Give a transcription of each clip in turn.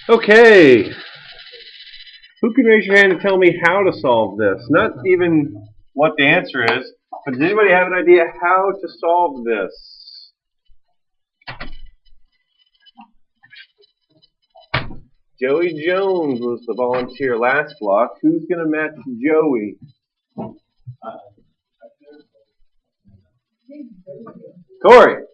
Okay. Who can raise your hand and tell me how to solve this? Not even what the answer is, but does anybody have an idea how to solve this? Joey Jones was the volunteer last block. Who's going to match Joey? Corey.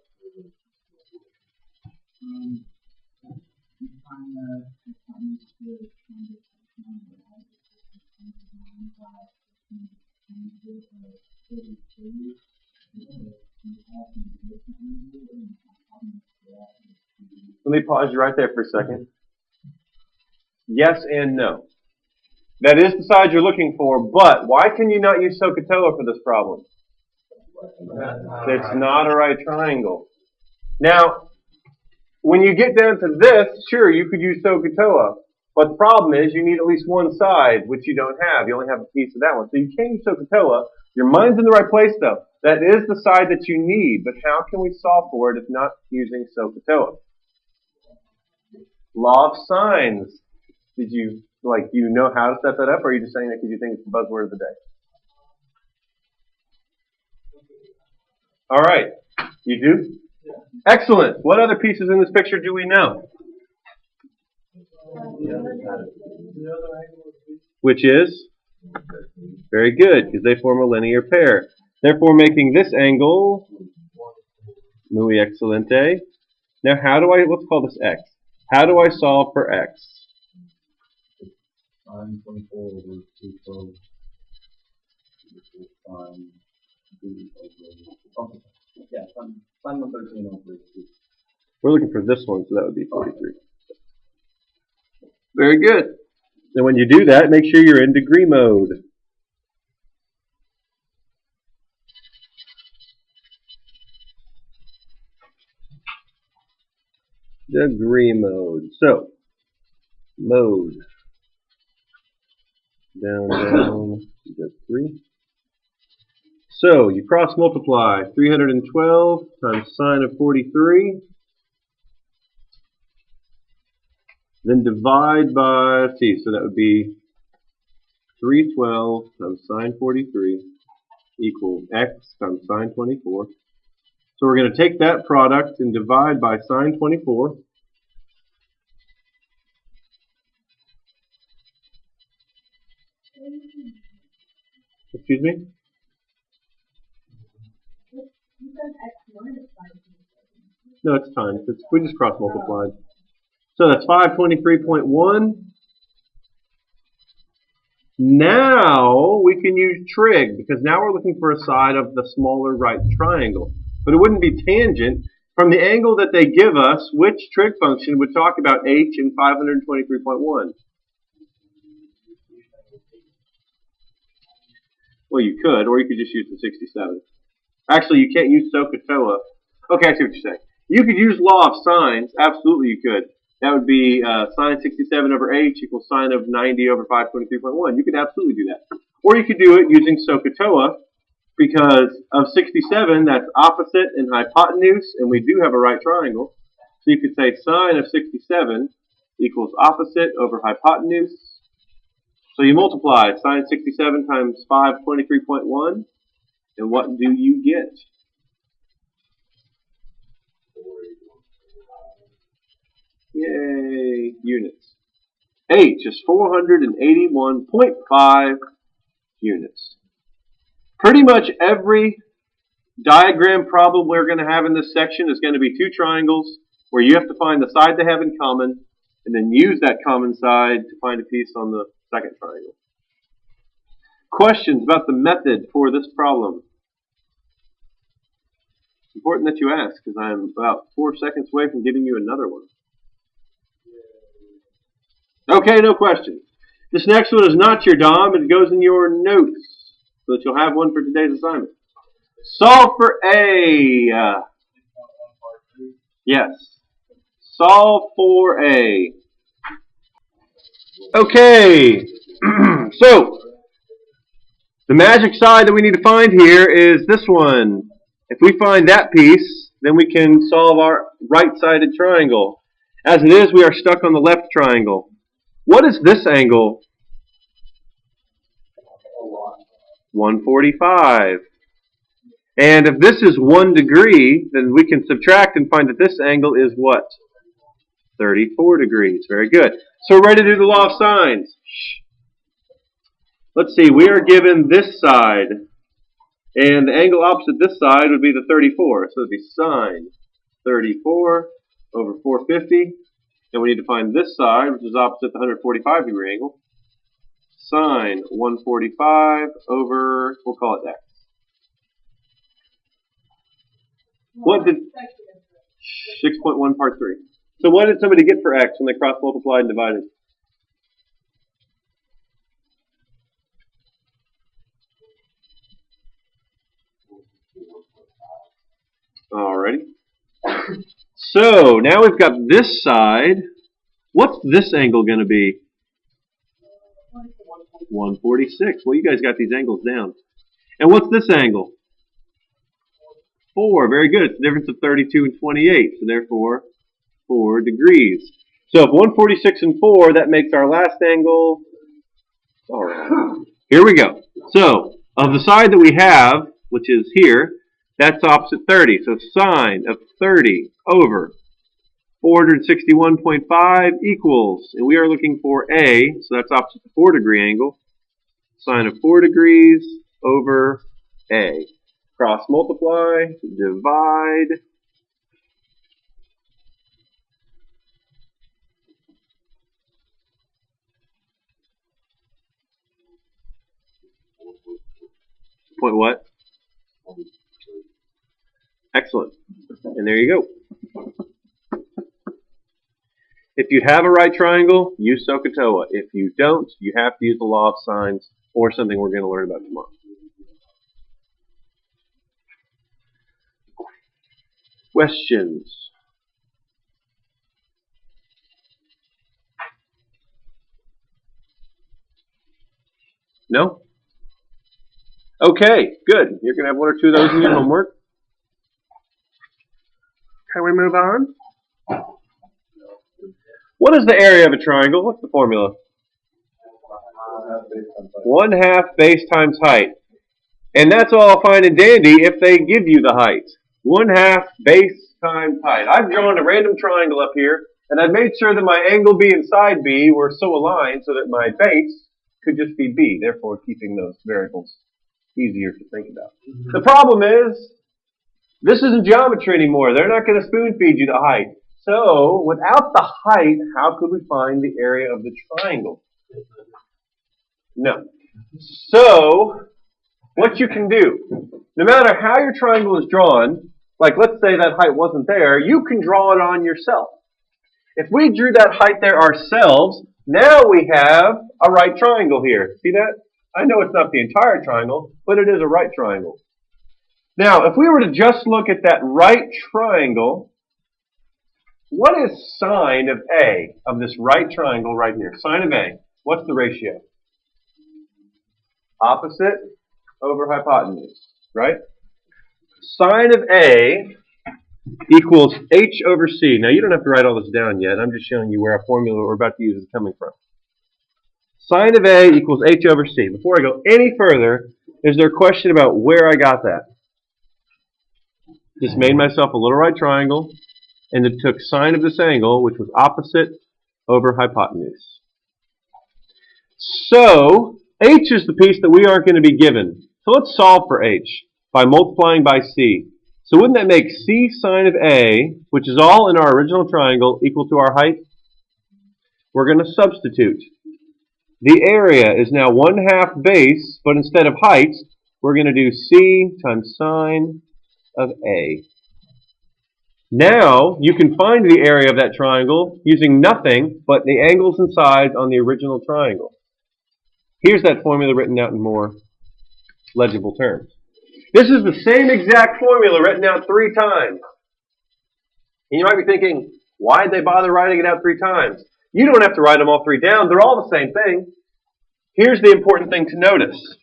Let me pause you right there for a second. Yes and no. That is the side you're looking for, but why can you not use SOHCAHTOA for this problem? It's not a right triangle. Now, when you get down to this, sure, you could use SOHCAHTOA, but the problem is you need at least one side, which you don't have. You only have a piece of that one. So you can't use SOHCAHTOA. Your mind's in the right place, though. That is the side that you need, but how can we solve for it if not using SOHCAHTOA? Law of sines. Did you, you know how to set that up, or are you just saying that because you think it's the buzzword of the day? All right. You do? Yeah. Excellent. What other pieces in this picture do we know? Which is? Very good, because they form a linear pair. Therefore, making this angle muy excelente. Now, let's call this x. How do I solve for x? Sine 24 over 212. Sine 2 over. Okay. Yeah, sine 113 over 2. We're looking for this one, so that would be 43. Very good. And when you do that, make sure you're in degree mode. Degree mode. So, mode. Down, degree. So, you cross multiply 312 times sine of 43. Then divide by, let's see, so that would be 312 times sine 43 equals x times sine 24. So we're going to take that product and divide by sine 24. Excuse me? No, it's times. We just cross multiplied. So that's 523.1. Now we can use trig, because now we're looking for a side of the smaller right triangle. But it wouldn't be tangent. From the angle that they give us, which trig function would talk about h in 523.1? Well, you could, or you could just use the 67. Actually, you can't use SOHCAHTOA. Okay, I see what you're saying. You could use law of sines. Absolutely, you could. That would be sine 67 over h equals sine of 90 over 523.1. You could absolutely do that. Or you could do it using SOHCAHTOA, because of 67, that's opposite and hypotenuse, and we do have a right triangle. So you could say sine of 67 equals opposite over hypotenuse. So you multiply sine 67 times 523.1, and what do you get? Yay, units. H is 481.5 units. Pretty much every diagram problem we're going to have in this section is going to be two triangles where you have to find the side they have in common and then use that common side to find a piece on the second triangle. Questions about the method for this problem? It's important that you ask, because I'm about 4 seconds away from giving you another one. Okay, no questions. This next one is not your DOM. It goes in your notes, so that you'll have one for today's assignment. Solve for A. Yes. Solve for A. Okay. So, the magic side that we need to find here is this one. If we find that piece, then we can solve our right-sided triangle. As it is, we are stuck on the left triangle. What is this angle? 145. And if this is 1 degree, then we can subtract and find that this angle is what? 34 degrees. Very good. So we're ready to do the law of sines. Let's see, we are given this side. And the angle opposite this side would be the 34. So it would be sine 34 over 450. And we need to find this side, which is opposite the 145 degree angle. Sine 145 over, we'll call it x. What did 6.1 part 3. So what did somebody get for x when they cross multiplied and divided? Alrighty. So now we've got this side. What's this angle going to be? 146. Well, you guys got these angles down. And what's this angle? 4. Very good. It's the difference of 32 and 28. So therefore, 4 degrees. So if 146 and 4, that makes our last angle. Alright. Here we go. So, of the side that we have, which is here, that's opposite 30. So sine of 30 over 461.5 equals, and we are looking for A, so that's opposite the 4 degree angle, sine of 4 degrees over A. Cross multiply, divide. Point what? Excellent. And there you go. If you have a right triangle, use SOHCAHTOA. If you don't, you have to use the law of sines or something we're going to learn about tomorrow. Questions? No? Okay, good. You're going to have 1 or 2 of those in your homework. Can we move on? What is the area of a triangle? What's the formula? 1/2 base times height. And that's all fine and dandy if they give you the height. 1/2 base times height. I've drawn a random triangle up here, and I've made sure that my angle B and side B were so aligned so that my base could just be B, therefore keeping those variables easier to think about. The problem is, this isn't geometry anymore. They're not going to spoon feed you the height. So, without the height, how could we find the area of the triangle? No. So, what you can do, no matter how your triangle is drawn, like let's say that height wasn't there, you can draw it on yourself. If we drew that height there ourselves, now we have a right triangle here. See that? I know it's not the entire triangle, but it is a right triangle. Now, if we were to just look at that right triangle, what is sine of A, of this right triangle right here? Sine of A, what's the ratio? Opposite over hypotenuse, right? Sine of A equals h over c. Now, you don't have to write all this down yet. I'm just showing you where our formula we're about to use is coming from. Sine of A equals h over c. Before I go any further, is there a question about where I got that? Just made myself a little right triangle, and it took sine of this angle, which was opposite over hypotenuse. So, h is the piece that we aren't going to be given. So let's solve for h by multiplying by c. So wouldn't that make c sine of A, which is all in our original triangle, equal to our height? We're going to substitute. The area is now 1/2 base, but instead of height, we're going to do c times sine of A. Now, you can find the area of that triangle using nothing but the angles and sides on the original triangle. Here's that formula written out in more legible terms. This is the same exact formula written out 3 times. And you might be thinking, why'd they bother writing it out 3 times? You don't have to write them all 3 down. They're all the same thing. Here's the important thing to notice.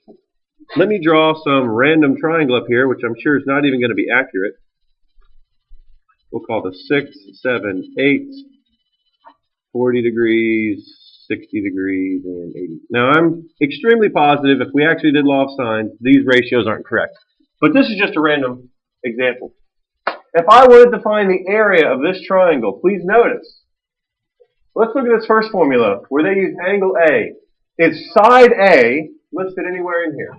Let me draw some random triangle up here, which I'm sure is not even going to be accurate. We'll call this 6, 7, 8, 40 degrees, 60 degrees, and 80. Now, I'm extremely positive if we actually did law of sines, these ratios aren't correct. But this is just a random example. If I wanted to find the area of this triangle, please notice. Let's look at this first formula where they use angle A. Is side A listed anywhere in here?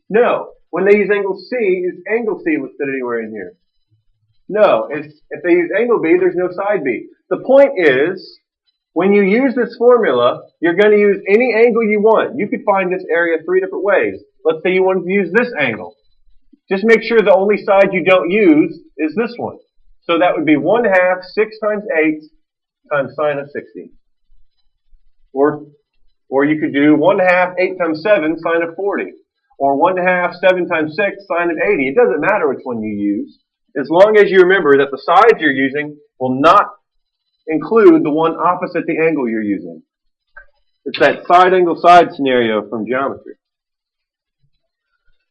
No. When they use angle C, is angle C listed anywhere in here? No. If they use angle B, there's no side B. The point is, when you use this formula, you're going to use any angle you want. You could find this area 3 different ways. Let's say you wanted to use this angle. Just make sure the only side you don't use is this one. So that would be 1/2 6 times 8 times sine of 60. Or you could do 1/2 8 times 7 sine of 40. Or 1/2 7 times 6 sine of 80. It doesn't matter which one you use, as long as you remember that the sides you're using will not include the one opposite the angle you're using. It's that side angle side scenario from geometry.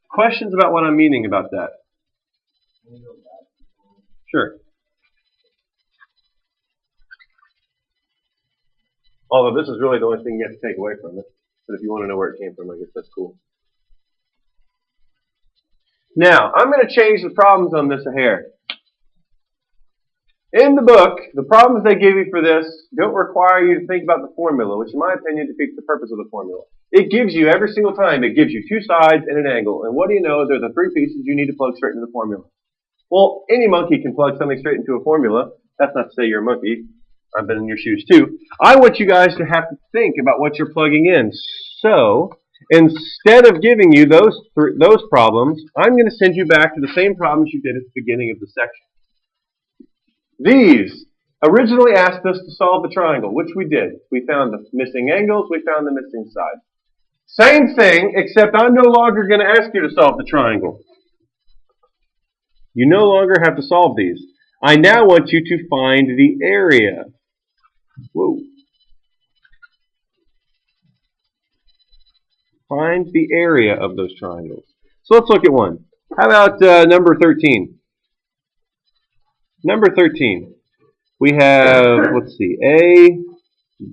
Questions about what I'm meaning about that? Sure. Although this is really the only thing you have to take away from it. But if you want to know where it came from, I guess that's cool. Now, I'm going to change the problems on this a hair. In the book, the problems they give you for this don't require you to think about the formula, which in my opinion defeats the purpose of the formula. It gives you, every single time, it gives you 2 sides and an angle. And what do you know? They're the 3 pieces you need to plug straight into the formula. Well, any monkey can plug something straight into a formula. That's not to say you're a monkey. I've been in your shoes too. I want you guys to have to think about what you're plugging in. So, instead of giving you those problems, I'm going to send you back to the same problems you did at the beginning of the section. These originally asked us to solve the triangle, which we did. We found the missing angles, we found the missing sides. Same thing, except I'm no longer going to ask you to solve the triangle. You no longer have to solve these. I now want you to find the area. Whoa. Find the area of those triangles. So let's look at one. How about number 13? Number 13. We have, let's see, A,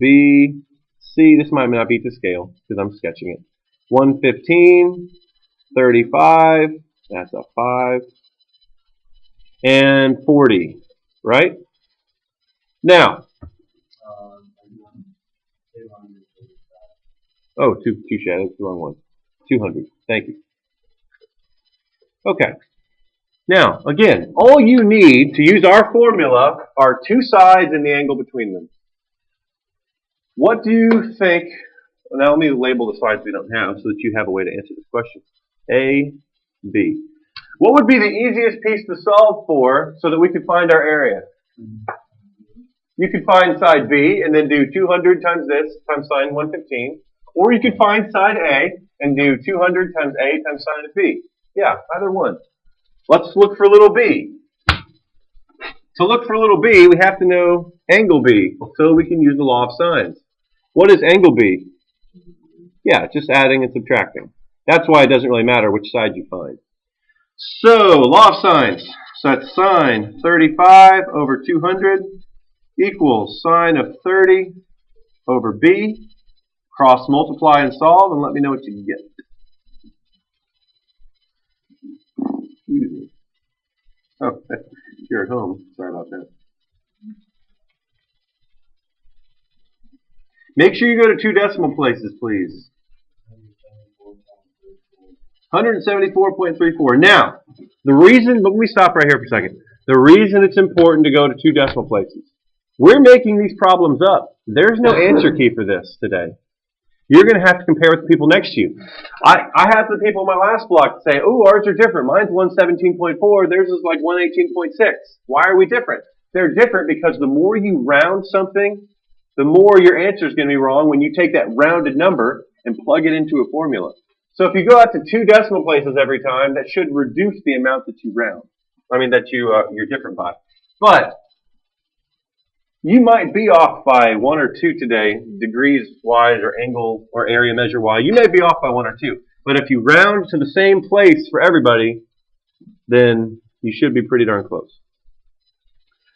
B, C. This might not be to scale because I'm sketching it. 115, 35, that's a 5, and 40, right? Now, oh, touche, that's the wrong one. 200, thank you. Okay. Now, again, all you need to use our formula are 2 sides and the angle between them. What do you think? Now, let me label the sides we don't have so that you have a way to answer this question. A, B. What would be the easiest piece to solve for so that we could find our area? You could find side B and then do 200 times this times sine 115. Or you could find side A and do 200 times A times sine of B. Yeah, either one. Let's look for little b. To look for little b, we have to know angle b, so we can use the law of sines. What is angle b? Yeah, just adding and subtracting. That's why it doesn't really matter which side you find. So, law of sines. So that's sine 35 over 200 equals sine of 30 over b. Cross multiply and solve, and let me know what you get. Oh, you're at home. Sorry about that. Make sure you go to 2 decimal places, please. 174.34. Now, the reason, but let me stop right here for a second. The reason it's important to go to 2 decimal places. We're making these problems up. There's no answer key for this today. You're going to have to compare with the people next to you. I had the people in my last block say, oh, ours are different. Mine's 117.4. Theirs is like 118.6. Why are we different? They're different because the more you round something, the more your answer is going to be wrong when you take that rounded number and plug it into a formula. So if you go out to 2 decimal places every time, that should reduce the amount that you round. I mean, that you're different by. But you might be off by 1 or 2 today, degrees wise or angle or area measure wise. You may be off by 1 or 2. But if you round to the same place for everybody, then you should be pretty darn close.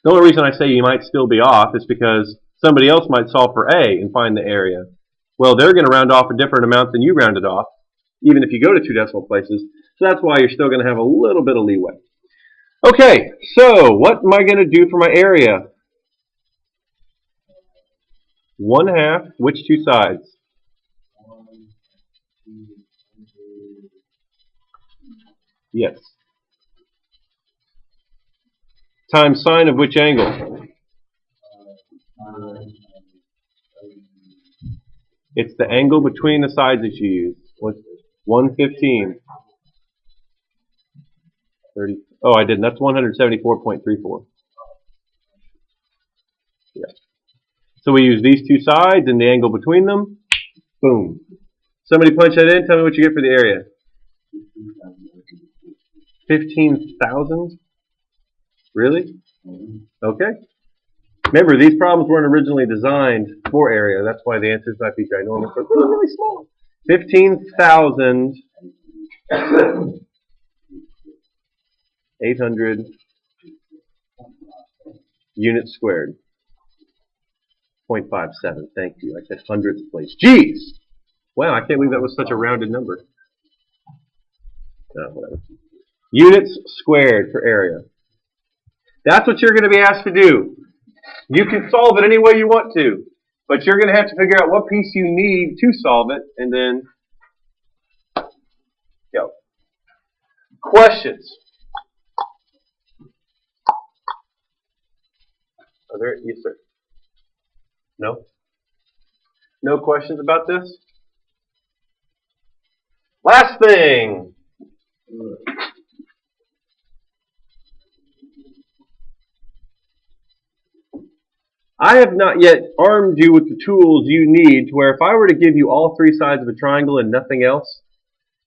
The only reason I say you might still be off is because Somebody else might solve for A and find the area. Well, they're going to round off a different amount than you rounded off, even if you go to 2 decimal places. So that's why you're still going to have a little bit of leeway. Okay, so what am I going to do for my area? 1/2, which 2 sides? Yes. Times sine of which angle? It's the angle between the sides that you use. What's 115? 30. Oh, I didn't. That's 174.34. Yeah. So we use these 2 sides and the angle between them. Boom. Somebody punch that in. Tell me what you get for the area. 15,000? Really? Okay. Remember, these problems weren't originally designed for area. That's why the answers might be ginormous, but really, really small. 15,800 units squared. 0.57. Thank you. I said hundredths place. Jeez! Wow, I can't believe that was such a rounded number. Whatever. Units squared for area. That's what you're going to be asked to do. You can solve it any way you want to, but you're going to have to figure out what piece you need to solve it, and then go. Questions? Are there? Yes, sir. No? No questions about this? Last thing. I have not yet armed you with the tools you need to where if I were to give you all 3 sides of a triangle and nothing else,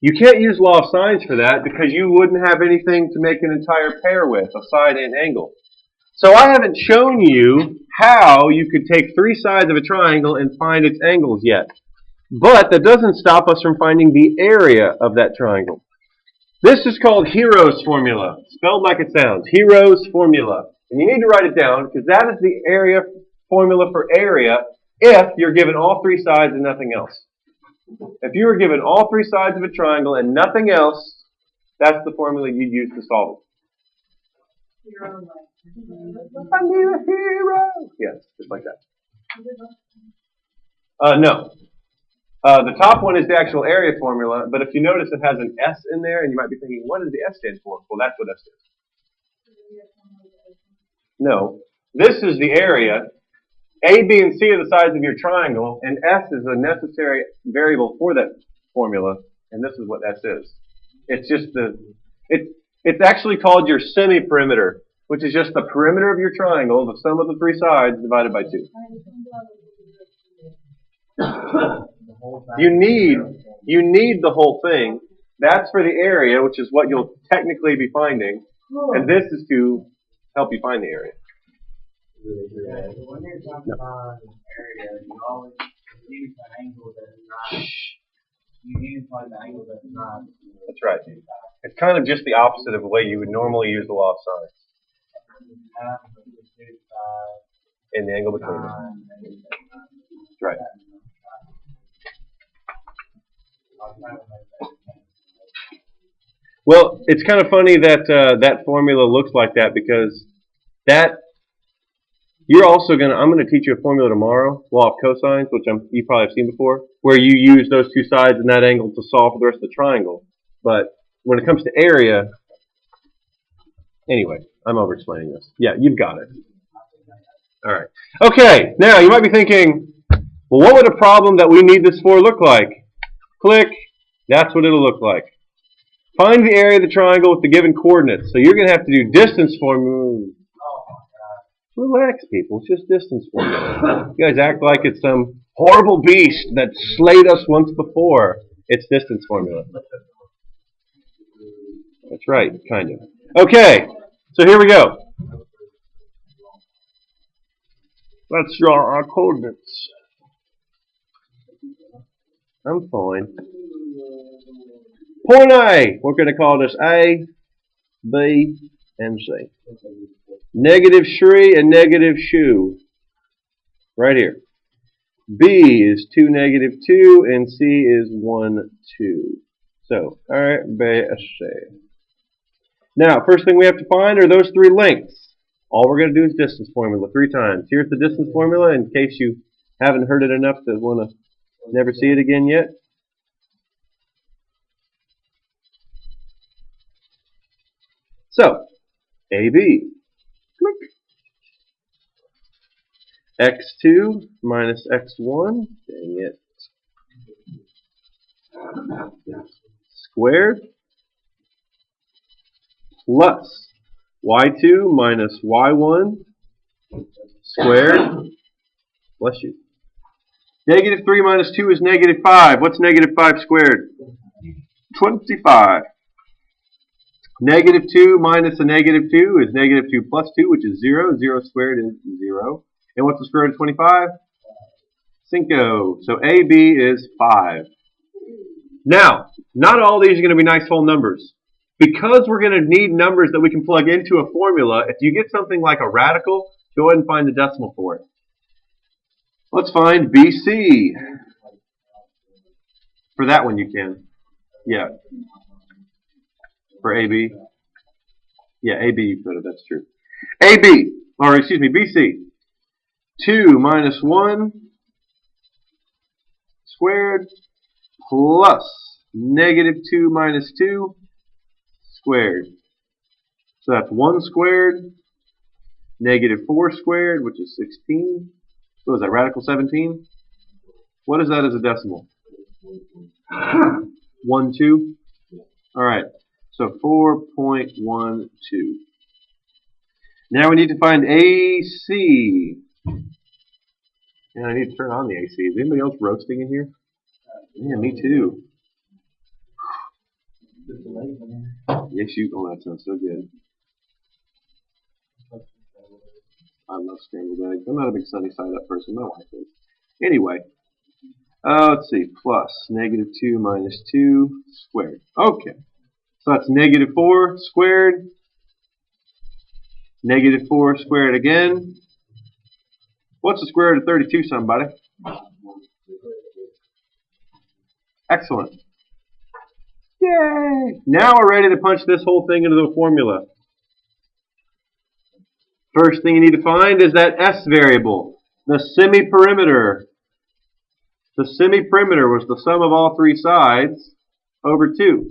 you can't use law of sines for that because you wouldn't have anything to make an entire pair with, a side and angle. So I haven't shown you how you could take 3 sides of a triangle and find its angles yet. But that doesn't stop us from finding the area of that triangle. This is called Hero's formula, spelled like it sounds, Hero's formula. And you need to write it down because that is the area formula for area if you're given all 3 sides and nothing else. If you were given all 3 sides of a triangle and nothing else, that's the formula you'd use to solve it. Hero. I need a hero. Yes, just like that. No. The top one is the actual area formula, but if you notice it has an S in there, and you might be thinking, what does the S stand for? Well, that's what S stands for. No. This is the area. A, B, and C are the sides of your triangle, and S is a necessary variable for that formula, and this is what S is. It's just it's actually called your semi-perimeter, which is just the perimeter of your triangle, the sum of the 3 sides divided by 2. You need the whole thing. That's for the area, which is what you'll technically be finding, and this is to help you find the area. Yeah, so when you're talking about an area, you always use an angle that is not. You need to find the angle that is not. That's right. It's kind of just the opposite of the way you would normally use the law of sines. And the angle between them. That's right. Well, it's kind of funny that that formula looks like that because that you're also I'm going to teach you a formula tomorrow, law of cosines, which you probably have seen before, where you use those 2 sides and that angle to solve for the rest of the triangle. But when it comes to area, anyway, I'm over-explaining this. Yeah, you've got it. All right. Okay, now you might be thinking, well, what would a problem that we need this for look like? Click. That's what it'll look like. Find the area of the triangle with the given coordinates. So you're going to have to do distance formula. Relax, people. It's just distance formula. You guys act like it's some horrible beast that slayed us once before. It's distance formula. That's right, kind of. Okay, so here we go. Let's draw our coordinates. I'm fine. Point A, we're going to call this A, B, and C. Negative 3 and negative 2. right here. B is 2, negative 2, and C is 1, 2. So, A, B, C. Now, first thing we have to find are those three lengths. All we're going to do is distance formula 3 times. Here's the distance formula in case you haven't heard it enough to want to never see it again yet. So, AB. Click. X2 minus X1. Dang it. Squared. Plus Y2 minus Y1 squared. Bless you. Negative 3 minus 2 is negative 5. What's negative 5 squared? 25. Negative 2 minus a negative 2 is negative 2 plus 2, which is 0. 0 squared is 0. And what's the square root of 25? 5. So AB is 5. Now, not all these are going to be nice whole numbers. Because we're going to need numbers that we can plug into a formula, if you get something like a radical, go ahead and find the decimal for it. Let's find BC. For that one you can. Yeah. For AB. Yeah, AB you could have, that's true. AB, or excuse me, BC. 2 minus 1 squared plus negative 2 minus 2 squared. So that's 1 squared, negative 4 squared, which is 16. What is that, radical 17? What is that as a decimal? 1, 2? Alright, so 4.12. Now we need to find AC. And I need to turn on the AC. Is anybody else roasting in here? Yeah, me too. Yes, you. Oh, that sounds so good. I love scrambled eggs. I'm not a big sunny side up person. My wife is. Anyway, let's see. Plus negative 2 minus 2 squared. Okay. So that's negative 4 squared. Negative 4 squared again. What's the square root of 32, somebody? Excellent. Yay! Now we're ready to punch this whole thing into the formula. First thing you need to find is that S variable, the semi-perimeter. The semi-perimeter was the sum of all three sides over 2,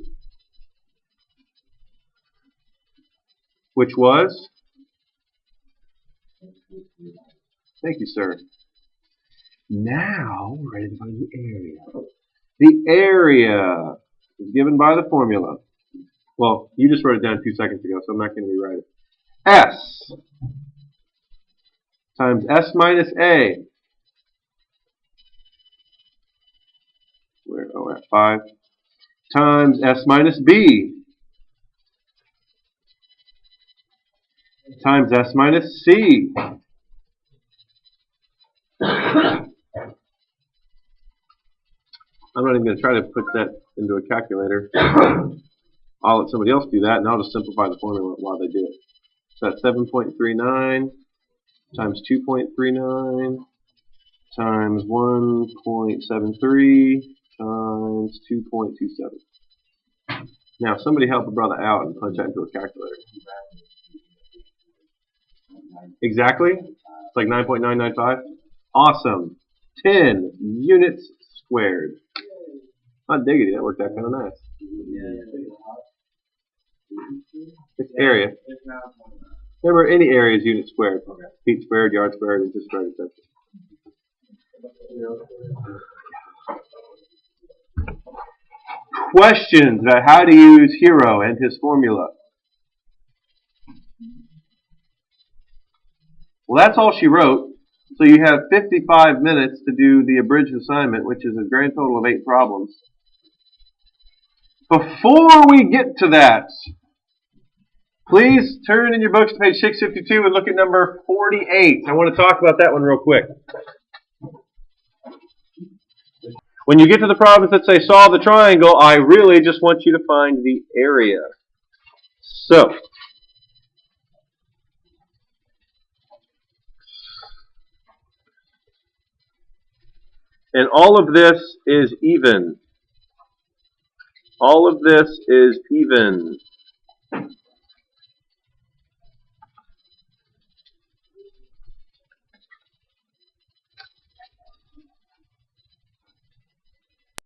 which was? Thank you, sir. Now we're ready to find the area. The area is given by the formula. Well, you just wrote it down 2 seconds ago, so I'm not going to rewrite it. S times S minus A. Where? Oh, at 5. Times S minus B. Times S minus C. I'm not even going to try to put that into a calculator. I'll let somebody else do that, and I'll just simplify the formula while they do it. So that's 7.39 times 2.39 times 1.73 times 2.27. Now, somebody help a brother out and punch that into a calculator. Exactly? It's like 9.995? Awesome. 10 units squared. Not diggity, that worked out kind of nice. It's area. Remember, any area is unit squared. Feet squared, yard squared, inches squared, etc. Questions about how to use Hero and his formula. Well, that's all she wrote. So you have 55 minutes to do the abridged assignment, which is a grand total of 8 problems. Before we get to that, please turn in your books to page 652 and look at number 48. I want to talk about that one real quick. When you get to the problems that say solve the triangle, I really just want you to find the area. So, And all of this is even. All of this is even.